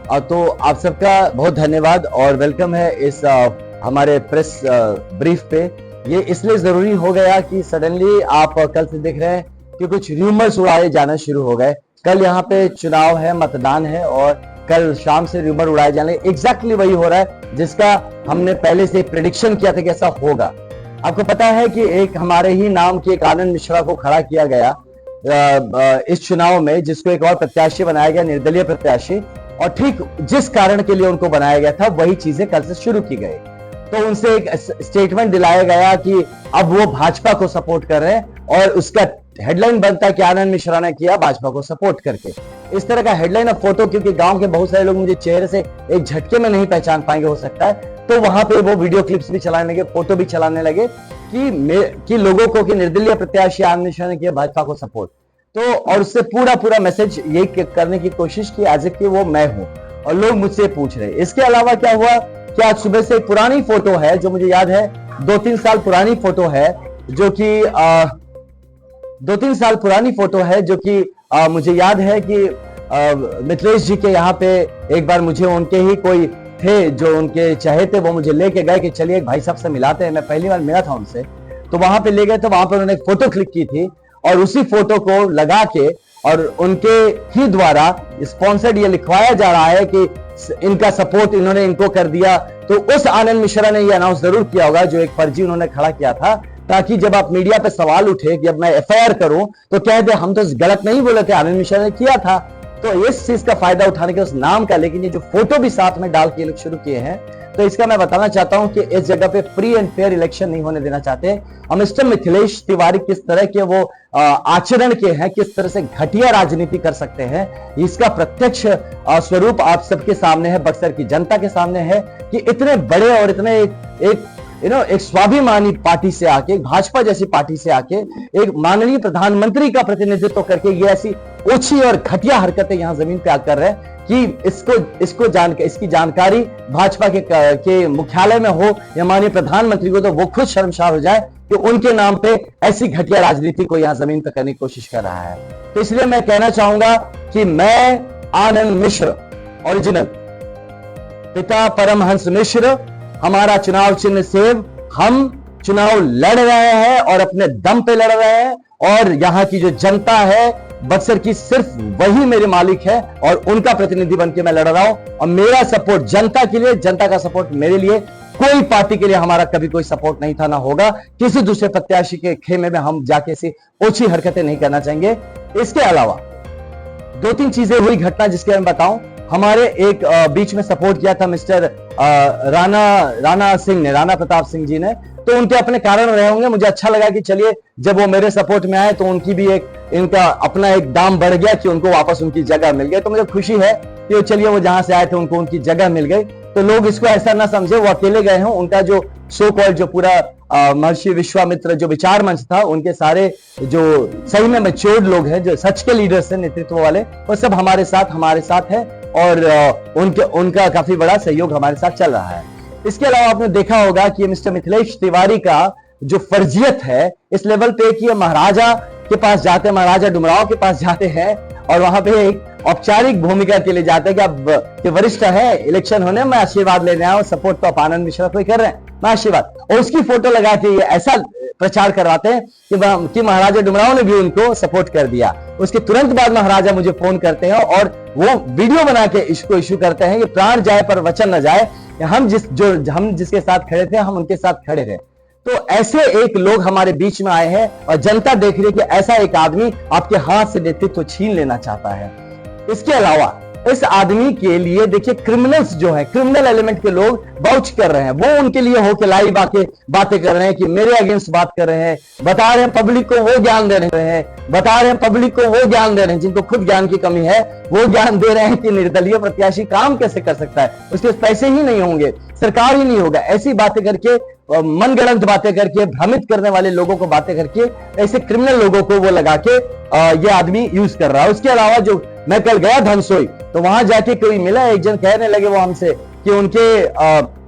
तो आप सबका बहुत धन्यवाद और वेलकम है इस हमारे प्रेस ब्रीफ पे। ये इसलिए जरूरी हो गया कि सडनली आप कल से देख रहे हैं कि कुछ र्यूमर्स उड़ाए जाना शुरू हो गए। कल यहाँ पे चुनाव है, मतदान है और कल शाम से र्यूमर उड़ाए जाने एग्जैक्टली वही हो रहा है जिसका हमने पहले से प्रेडिक्शन किया था कि ऐसा होगा। आपको पता है कि एक हमारे ही नाम के एक आनंद मिश्रा को खड़ा किया गया इस चुनाव में, जिसको एक और प्रत्याशी बनाया गया, निर्दलीय प्रत्याशी, और ठीक जिस कारण के लिए उनको बनाया गया था वही चीजें कल से शुरू की गई। तो उनसे एक स्टेटमेंट दिलाया गया कि अब वो भाजपा को सपोर्ट कर रहे हैं और उसका हेडलाइन बनता है कि आनंद मिश्रा ने किया भाजपा को सपोर्ट करके। इस तरह का हेडलाइन और फोटो, क्योंकि गांव के बहुत सारे लोग मुझे चेहरे से एक झटके में नहीं पहचान पाएंगे हो सकता है, तो वहां पे वो वीडियो क्लिप्स भी चलाने लगे, फोटो भी चलाने लगे कि लोगों को कि निर्दलीय प्रत्याशी आनंद मिश्रा ने किया भाजपा को सपोर्ट। तो और उससे पूरा मैसेज यही करने की कोशिश की आज कि वो मैं हूं, और लोग मुझसे पूछ रहे। इसके अलावा क्या हुआ कि आज सुबह से एक पुरानी फोटो है जो मुझे याद है 2-3 साल पुरानी फोटो है, जो कि 2-3 साल पुरानी फोटो है जो कि मुझे याद है कि मिथिलेश जी के यहाँ पे एक बार मुझे उनके ही कोई थे जो उनके चाहे थे, वो मुझे लेके गए कि चलिए एक भाई साहब से मिलाते हैं। मैं पहली बार मिला था उनसे, तो वहां पे ले गए, तो वहां पर उन्होंने एक फोटो क्लिक की थी और उसी फोटो को लगा के और उनके ही द्वारा स्पॉन्सर्ड ये लिखवाया जा रहा है कि इनका सपोर्ट इन्होंने इनको कर दिया। तो उस आनंद मिश्रा ने ये अनाउंस जरूर किया होगा जो एक फर्जी उन्होंने खड़ा किया था, ताकि जब आप मीडिया पे सवाल उठे कि अब मैं एफआईआर करूं तो कह दे हम तो गलत नहीं बोले थे, आनंद मिश्रा ने किया था। तो इस चीज का फायदा उठाने के उस नाम का, लेकिन ये जो फोटो भी साथ में डाल के लोग शुरू किए हैं, तो इसका मैं बताना चाहता हूं कि इस जगह पे फ्री एंड फेयर इलेक्शन नहीं होने देना चाहते। हम मिस्टर मिथिलेश तिवारी किस तरह के वो आचरण के हैं, किस तरह से घटिया राजनीति कर सकते हैं, इसका प्रत्यक्ष स्वरूप आप सबके सामने है, बक्सर की जनता के सामने है कि इतने बड़े और इतने एक स्वाभिमानी पार्टी से आके, एक भाजपा जैसी पार्टी से आके एक माननीय प्रधानमंत्री का प्रतिनिधित्व करके ये ऐसी ओछी और घटिया हरकतें यहां जमीन पे आकर रहे हैं कि इसकी जानकारी भाजपा के मुख्यालय में हो या माननीय प्रधानमंत्री को, तो वो खुद शर्मसार हो जाए कि उनके नाम पे ऐसी घटिया राजनीति को यहां जमीन पे करने की कोशिश कर रहा है। तो इसलिए मैं कहना चाहूंगा कि मैं आनंद मिश्र ओरिजिनल, पिता परमहंस मिश्र, हमारा चुनाव चिन्ह सेव, हम चुनाव लड़ रहे हैं और अपने दम पे लड़ रहे हैं, और यहां की जो जनता है बक्सर की सिर्फ वही मेरे मालिक है और उनका प्रतिनिधि बनकर मैं लड़ रहा हूं। और मेरा सपोर्ट जनता के लिए, जनता का सपोर्ट मेरे लिए, कोई पार्टी के लिए हमारा कभी कोई सपोर्ट नहीं था, ना होगा। किसी दूसरे प्रत्याशी के खेमे में हम जाके ऐसी ओछी हरकतें नहीं करना चाहेंगे। इसके अलावा 2-3 चीजें हुई घटना जिसके मैं बताऊं। हमारे एक बीच में सपोर्ट किया था मिस्टर राणा प्रताप सिंह जी ने, तो उनके अपने कारण रहे होंगे। मुझे अच्छा लगा कि चलिए जब वो मेरे सपोर्ट में आए तो उनकी भी इनका अपना एक दाम बढ़ गया कि उनको वापस उनकी जगह मिल गई। तो मुझे खुशी है कि चलिए वो जहां से आए थे उनको उनकी जगह मिल गई। तो लोग इसको ऐसा ना समझे वो अकेले गए हों। उनका जो सो कॉल्ड जो पूरा महर्षि विश्वामित्र जो विचार मंच था, उनके सारे जो सही में मैच्योर्ड लोग हैं, जो सच के लीडर्स हैं, नेतृत्व वाले, वो सब हमारे साथ है और उनका काफी बड़ा सहयोग हमारे साथ चल रहा है। इसके अलावा आपने देखा होगा कि मिस्टर मिथिलेश तिवारी का जो फर्जियत है इस लेवल पे कि महाराजा के पास जाते हैं, महाराजा डुमराव के पास जाते हैं और वहां पे एक औपचारिक भूमिका के लिए जाते हैं कि अब कि वरिष्ठ है, इलेक्शन होने, मैं आशीर्वाद लेने आया हूं, सपोर्ट तो आप आनंद मिश्रा को ही कर रहे हैं, मैं आशीर्वाद, और उसकी फोटो लगा के ऐसा प्रचार करवाते हैं कि महाराजा डुमराव ने भी उनको सपोर्ट कर दिया। उसके तुरंत बाद महाराजा मुझे फोन करते हैं और वो वीडियो बना के इसको इश्यू करते हैं कि प्राण जाए पर वचन न जाए, हम जिसके साथ खड़े थे हम उनके साथ खड़े रहे। तो ऐसे एक लोग हमारे बीच में आए हैं और जनता देख रही है कि ऐसा एक आदमी आपके हाथ से नेतृत्व छीन लेना चाहता है। इसके अलावा इस आदमी के लिए देखिए क्रिमिनल्स जो है, क्रिमिनल एलिमेंट के लोग वाउच कर रहे हैं, वो उनके लिए होके लाइव आके बातें कर रहे हैं कि मेरे अगेंस्ट बात कर रहे हैं, बता रहे हैं पब्लिक को वो ज्ञान दे रहे हैं, बता रहे हैं पब्लिक को वो ज्ञान दे रहे हैं जिनको खुद ज्ञान की कमी है, वो ज्ञान दे रहे हैं कि निर्दलीय प्रत्याशी काम कैसे कर सकता है, उसके पैसे ही नहीं होंगे, सरकार ही नहीं होगा, ऐसी बातें करके, मनगढ़ंत बातें करके, भ्रमित करने वाले लोगों को बातें करके, ऐसे क्रिमिनल लोगों को वो लगा के ये आदमी यूज कर रहा है। उसके अलावा जो मैं कल गया धनसोई, तो वहां जाके कोई मिला, एक जन कहने लगे वो हमसे कि उनके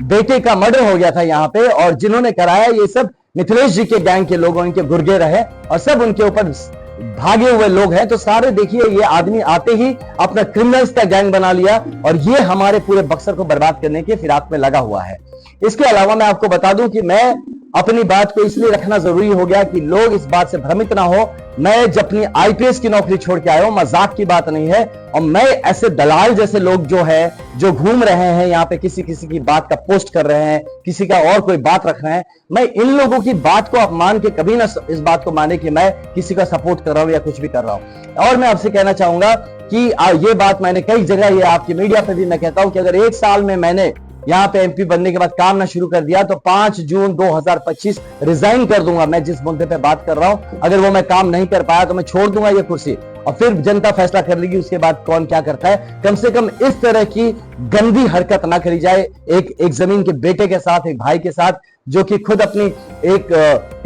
बेटे का मर्डर हो गया था यहाँ पे, और जिन्होंने कराया ये सब मिथिलेश जी के गैंग के लोग, उनके गुर्गे रहे और सब उनके ऊपर भागे हुए लोग हैं, तो सारे देखिए ये आदमी आते ही अपना क्रिमिनल्स का गैंग बना लिया और ये हमारे पूरे बक्सर को बर्बाद करने के फिराक में लगा हुआ है। इसके अलावा मैं आपको बता दूं कि मैं अपनी बात को इसलिए रखना जरूरी हो गया कि लोग इस बात से भ्रमित ना हो। मैं जब अपनी आईपीएस की नौकरी छोड़ के आया हूं, मजाक की बात नहीं है। और मैं ऐसे दलाल जैसे लोग जो घूम रहे हैं यहाँ पे, किसी किसी की बात का पोस्ट कर रहे हैं, किसी का और कोई बात रख रहे हैं, मैं इन लोगों की बात को आप मान के कभी ना इस बात को माने कि मैं किसी का सपोर्ट कर रहा हूं या कुछ भी कर रहा हूं। और मैं आपसे कहना चाहूंगा कि ये बात मैंने कई जगह, ये आपकी मीडिया पे भी मैं कहता हूं कि अगर 1 साल में मैंने यहाँ पे एमपी बनने के बाद काम ना शुरू कर दिया तो 5 जून 2025 रिजाइन कर दूंगा। मैं जिस मुद्दे पे बात कर रहा हूं, अगर वो मैं काम नहीं कर पाया तो मैं छोड़ दूंगा ये कुर्सी और फिर जनता फैसला कर लेगी उसके बाद कौन क्या करता है। कम से कम इस तरह की गंदी हरकत ना करी जाए एक जमीन के बेटे के साथ, एक भाई के साथ, जो कि खुद अपनी एक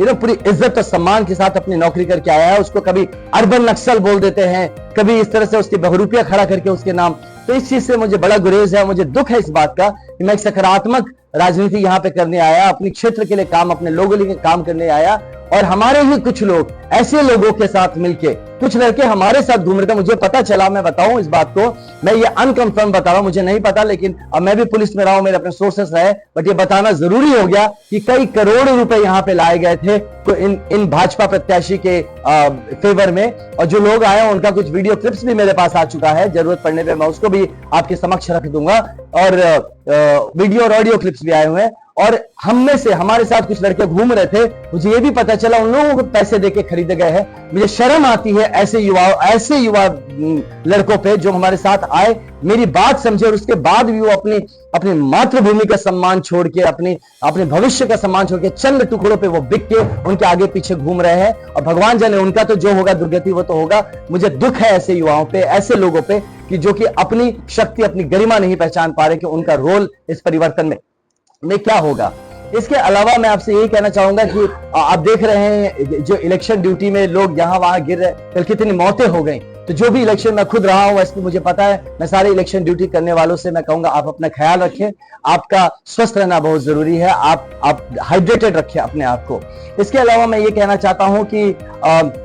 पूरी इज्जत और सम्मान के साथ अपनी नौकरी करके आया है। उसको कभी अर्बन नक्सल बोल देते हैं, कभी इस तरह से उसके बहुरूपिया खड़ा करके उसके नाम। तो इस चीज से मुझे बड़ा गुरेज है, मुझे दुख है इस बात का कि मैं एक सकारात्मक राजनीति यहाँ पे करने आया, अपने क्षेत्र के लिए काम, अपने लोगों के लिए काम करने आया। और हमारे ही कुछ लोग ऐसे लोगों के साथ मिलके, कुछ लड़के हमारे साथ घूम रहे थे, मुझे पता चला, मैं बताऊं इस बात को, मैं ये अनकंफर्म बता रहा हूं, मुझे नहीं पता, लेकिन अब मैं भी पुलिस में रहा हूं, मेरे अपने सोर्सेस रहे, बट ये बताना जरूरी हो गया कि कई करोड़ रुपए यहां पे लाए गए थे तो इन भाजपा प्रत्याशी के फेवर में। और जो लोग आए हैं उनका कुछ वीडियो क्लिप्स भी मेरे पास आ चुका है, जरूरत पड़ने पे मैं उसको भी आपके समक्ष रख दूंगा। और वीडियो और ऑडियो क्लिप्स भी आए हुए हैं। और हम में से, हमारे साथ कुछ लड़के घूम रहे थे, मुझे ये भी पता चला उन लोगों को पैसे देके खरीदे गए हैं। मुझे शर्म आती है ऐसे युवा लड़कों पे जो हमारे साथ आए, मेरी बात समझे और उसके बाद भी वो अपनी मातृभूमि का सम्मान छोड़ के, अपने भविष्य का सम्मान छोड़ के चंद टुकड़ों पे वो बिक के उनके आगे पीछे घूम रहे हैं। और भगवान जाने उनका तो जो होगा दुर्गति वो तो होगा। मुझे दुख है ऐसे युवाओं पे, ऐसे लोगों पे कि जो कि अपनी शक्ति, अपनी गरिमा नहीं पहचान पा रहे कि उनका रोल इस परिवर्तन में क्या होगा। इसके अलावा मैं आपसे यही कहना चाहूंगा कि आप देख रहे हैं जो इलेक्शन ड्यूटी में लोग यहां वहां गिर रहे, कल कितनी मौतें हो गई। तो जो भी इलेक्शन मैं खुद रहा हूं, इसलिए मुझे पता है, मैं सारे इलेक्शन ड्यूटी करने वालों से मैं कहूंगा आप अपना ख्याल रखें, आपका स्वस्थ रहना बहुत जरूरी है, आप हाइड्रेटेड रखें अपने आप को। इसके अलावा मैं ये कहना चाहता हूं कि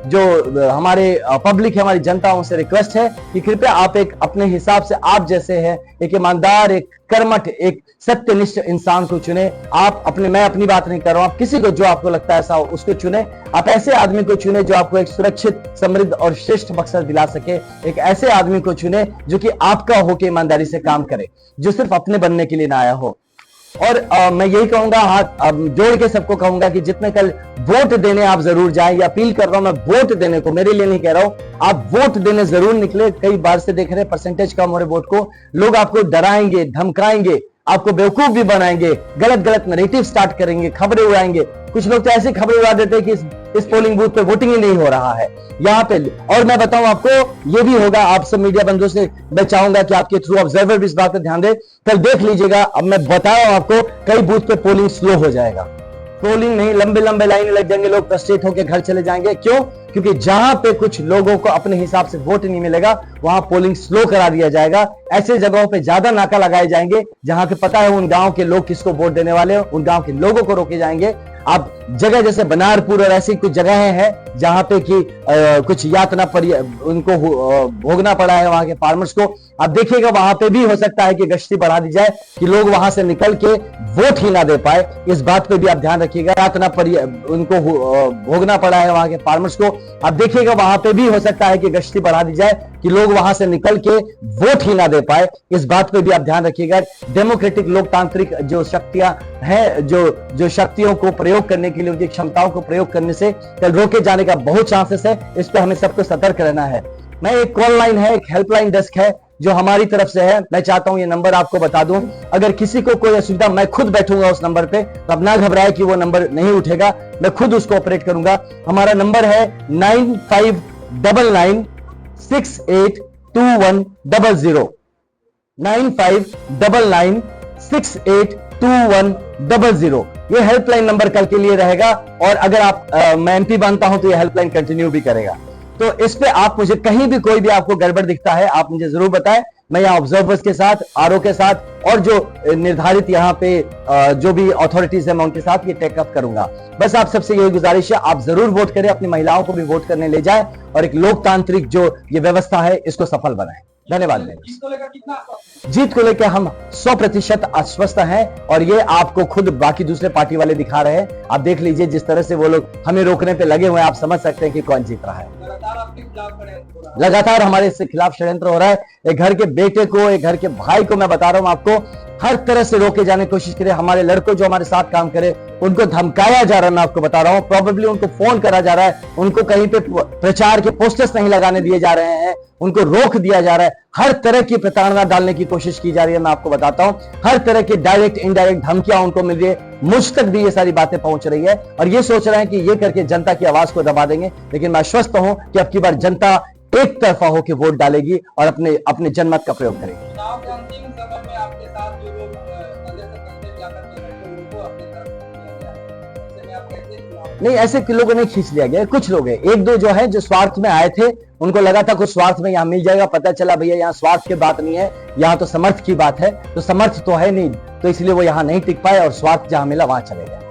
जो हमारे पब्लिक है, हमारी जनता, उनसे रिक्वेस्ट है कि कृपया आप एक अपने हिसाब से, आप जैसे हैं, एक ईमानदार, एक कर्मठ, एक सत्यनिष्ठ इंसान को चुने। मैं अपनी बात नहीं कर रहा हूं, आप किसी को जो आपको लगता है ऐसा उसको चुने। आप ऐसे आदमी को चुने जो आपको एक सुरक्षित, समृद्ध और श्रेष्ठ बक्सर दिला सके। एक ऐसे आदमी को चुने जो कि आपका होकर ईमानदारी से काम करे, जो सिर्फ अपने बनने के लिए ना आया हो। और मैं यही कहूंगा, हाथ जोड़ के सबको कहूंगा कि जितने कल वोट देने आप जरूर जाएं। या अपील कर रहा हूं मैं वोट देने को, मेरे लिए नहीं कह रहा हूं, आप वोट देने जरूर निकले। कई बार से देख रहे हैं परसेंटेज कम हो रहे वोट को, लोग आपको डराएंगे, धमकाएंगे, आपको बेवकूफ भी बनाएंगे, गलत नैरेटिव स्टार्ट करेंगे, खबरें उड़ाएंगे। कुछ लोग तो ऐसी खबरें उड़ा देते हैं कि इस पोलिंग बूथ पे वोटिंग ही नहीं हो रहा है यहाँ पे। और मैं बताऊं आपको, ये भी होगा, आप सब मीडिया बंधुओं से मैं चाहूंगा कि आपके थ्रू ऑब्जर्वर भी इस बात पर ध्यान दे। कल देख लीजिएगा, अब मैं बता रहा हूं आपको, कई बूथ पे पोलिंग स्लो हो जाएगा। पोलिंग नहीं, लंबे लाइन लग जाएंगे, लोग फ्रस्ट्रेट होकर घर चले जाएंगे। क्यों? क्योंकि जहां पे कुछ लोगों को अपने हिसाब से वोट नहीं मिलेगा, वहां पोलिंग स्लो करा दिया जाएगा। ऐसे जगहों पे ज्यादा नाका लगाए जाएंगे जहां के पता है उन गांव के लोग किसको वोट देने वाले हैं, उन गांव के लोगों को रोके जाएंगे। आप जगह जैसे बनारपुर और ऐसी कुछ जगह हैं जहां पे कि कुछ यातना उनको भोगना पड़ा है वहां के फार्मर्स को, आप देखिएगा वहां पे भी हो सकता है कि गश्ती बढ़ा दी जाए कि लोग वहां से निकल के वोट ही ना दे पाए। इस बात पे भी आप ध्यान रखिएगा। यातना उनको भोगना पड़ा है वहां के फार्मर्स को, आप देखिएगा वहां पे भी हो सकता है कि गश्ती बढ़ा दी जाए कि लोग वहां से निकल के वोट ही ना दे पाए। इस बात पे भी आप ध्यान रखिएगा। डेमोक्रेटिक, लोकतांत्रिक जो शक्तियां हैं, जो शक्तियों को प्रयोग करने के लिए, उनकी क्षमताओं को प्रयोग करने से कल रोके जाने का बहुत चांसेस है। इस पर हमें सबको सतर्क रहना है। मैं एक कॉल लाइन है, एक हेल्पलाइन डेस्क है जो हमारी तरफ से है, मैं चाहता हूं ये नंबर आपको बता दूं। अगर किसी को कोई असुविधा, मैं खुद बैठूंगा उस नंबर पे, तो अब ना घबराए कि वो नंबर नहीं उठेगा, मैं खुद उसको ऑपरेट करूंगा। हमारा नंबर है 9599682100, 9599682100। ये हेल्पलाइन नंबर कल के लिए रहेगा। और अगर मैं एमपी बनता हूं तो ये हेल्पलाइन कंटिन्यू भी करेगा। तो इस पे आप मुझे कहीं भी, कोई भी आपको गड़बड़ दिखता है, आप मुझे जरूर बताएं। मैं यहाँ ऑब्जर्वर्स के साथ, आरओ के साथ और जो निर्धारित यहाँ पे जो भी अथॉरिटीज है मैं उनके साथ ये टेकअप करूंगा। बस आप सबसे यही गुजारिश है, आप जरूर वोट करें, अपनी महिलाओं को भी वोट करने ले जाए और एक लोकतांत्रिक जो ये व्यवस्था है इसको सफल बनाएं। धन्यवाद। जीत को लेकर हम 100% आश्वस्त हैं और ये आपको खुद बाकी दूसरे पार्टी वाले दिखा रहे हैं। आप देख लीजिए जिस तरह से वो लोग हमें रोकने पे लगे हुए हैं, आप समझ सकते हैं कि कौन जीत रहा है। लगातार हमारे इसके खिलाफ षड्यंत्र हो रहा है। एक घर के बेटे को, एक घर के भाई को मैं बता रहा हूं आपको, हर तरह से रोके जाने की कोशिश करे। हमारे लड़कों जो हमारे साथ काम करे उनको धमकाया जा रहा है, मैं आपको बता रहा हूं। प्रोबेबली उनको फोन करा जा रहा है, उनको कहीं पे प्रचार के पोस्टर्स नहीं लगाने दिए जा रहे हैं, उनको रोक दिया जा रहा है। हर तरह की प्रताड़ना डालने की कोशिश की जा रही है, मैं आपको बताता हूं। हर तरह की डायरेक्ट इनडायरेक्ट धमकियां उनको मिल रही है, मुझ तक भी ये सारी बातें पहुंच रही है और ये सोच रहे हैं कि ये करके जनता की आवाज को दबा देंगे। लेकिन मैं आश्वस्त हूं कि अब की बार जनता एक तरफा होकर वोट डालेगी और अपने जनमत का प्रयोग करेगी। चुनाव के अंतिम समय में आपके साथ जो लोग सदस्य जाकर के बैठे उनको अपनी तरफ किया गया है। ऐसे में आप कैसे चुनाव? नहीं, ऐसे लोगों ने खींच लिया गया। कुछ लोग हैं, एक दो जो है जो स्वार्थ में आए थे, उनको लगा था कुछ स्वार्थ में यहाँ मिल जाएगा। पता चला भैया यहाँ स्वार्थ की बात नहीं है, यहाँ तो समर्थ की बात है। तो समर्थ तो है नहीं, तो इसलिए वो यहाँ नहीं टिक पाए और स्वार्थ जहां मिला वहां चले गए।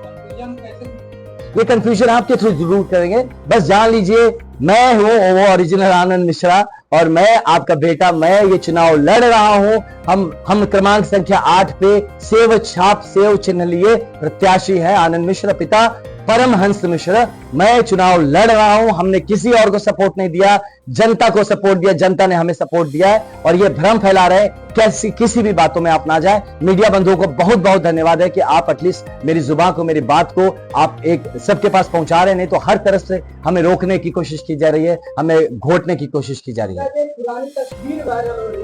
ये कंफ्यूजन आपके थ्रू जरूर करेंगे। बस जान लीजिए मैं हूं वो ओरिजिनल आनंद मिश्रा और मैं आपका बेटा, मैं ये चुनाव लड़ रहा हूं। हम क्रमांक संख्या 8 पे सेव छाप सेव चिन्ह लिए प्रत्याशी है आनंद मिश्रा, पिता परमहंस मिश्रा। मैं चुनाव लड़ रहा हूं। हमने किसी और को सपोर्ट नहीं दिया, जनता को सपोर्ट दिया, जनता ने हमें सपोर्ट दिया है। और ये भ्रम फैला रहे कैसी किसी भी बातों में आप ना जाए। मीडिया बंधुओं को बहुत बहुत धन्यवाद है कि आप एटलीस्ट मेरी जुबान को, मेरी बात को आप एक सबके पास पहुंचा रहे हैं। नहीं तो हर तरफ से हमें रोकने की कोशिश की जा रही है, हमें घोटने की कोशिश की जा रही है। पुरानी तस्वीर वायरल हो रही है।